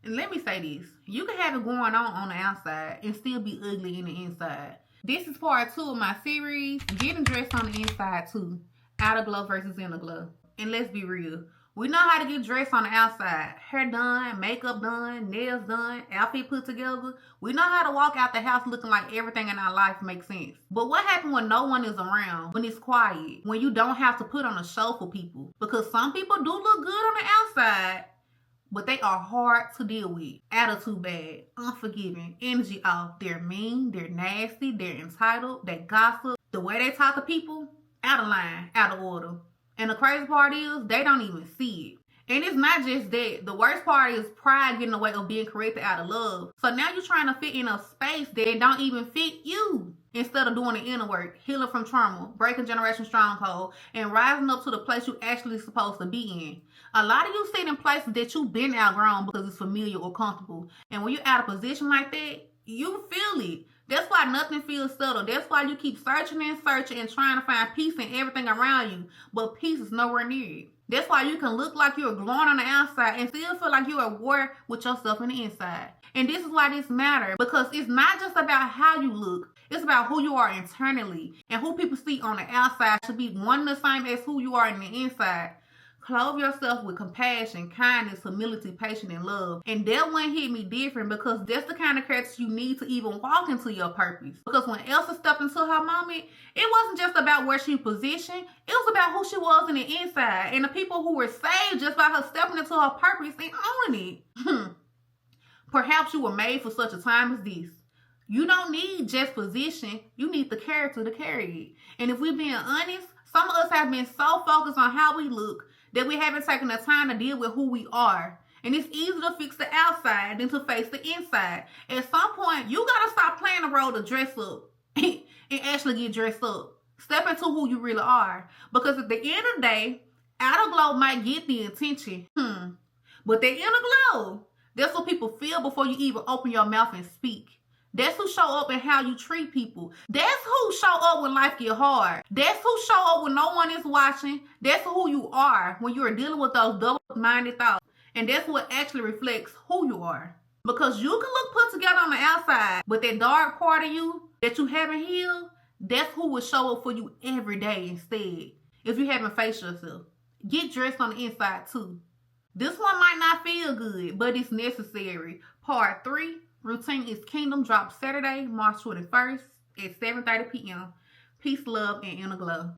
And let me say this. You can have it going on the outside and still be ugly in the inside. This is part 2 of my series, Getting Dressed on the Inside too. Outer glow versus inner glow. And let's be real. We know how to get dressed on the outside. Hair done, makeup done, nails done, outfit put together. We know how to walk out the house looking like everything in our life makes sense. But what happens when no one is around? When it's quiet? When you don't have to put on a show for people? Because some people do look good on the outside, but they are hard to deal with. Attitude bad, unforgiving, energy off. They're mean, they're nasty, they're entitled, they gossip. The way they talk to people, out of line, out of order. And the crazy part is, they don't even see it. And it's not just that. The worst part is pride getting in the way of being corrected out of love. So now you're trying to fit in a space that don't even fit you. Instead of doing the inner work, healing from trauma, breaking generation stronghold, and rising up to the place you're actually supposed to be in. A lot of you sit in places that you've been outgrown because it's familiar or comfortable. And when you're out of position like that, you feel it. That's why nothing feels settled. That's why you keep searching and searching and trying to find peace in everything around you. But peace is nowhere near it. That's why you can look like you're glowing on the outside and still feel like you're at war with yourself on the inside. And this is why this matters. Because it's not just about how you look. It's about who you are internally. And who people see on the outside should be one and the same as who you are in the inside. Clothe yourself with compassion, kindness, humility, patience, and love. And that one hit me different because that's the kind of character you need to even walk into your purpose. Because when Elsa stepped into her moment, it wasn't just about where she positioned. It was about who she was in the inside. And the people who were saved just by her stepping into her purpose and owning it. Perhaps you were made for such a time as this. You don't need just position. You need the character to carry it. And if we're being honest, some of us have been so focused on how we look that we haven't taken the time to deal with who we are. And it's easier to fix the outside than to face the inside. At some point, you gotta stop playing the role to dress up and actually get dressed up. Step into who you really are. Because at the end of the day, outer glow might get the attention. But the inner glow, that's what people feel before you even open your mouth and speak. That's who show up in how you treat people. That's who show up when life get hard. That's who show up when no one is watching. That's who you are when you're dealing with those double-minded thoughts. And that's what actually reflects who you are. Because you can look put together on the outside, but that dark part of you that you haven't healed, that's who will show up for you every day instead. If you haven't faced yourself. Get dressed on the inside too. This one might not feel good, but it's necessary. Part 3. Routine is Kingdom drops Saturday, March 21st at 7:30 p.m. Peace, love, and inner glow.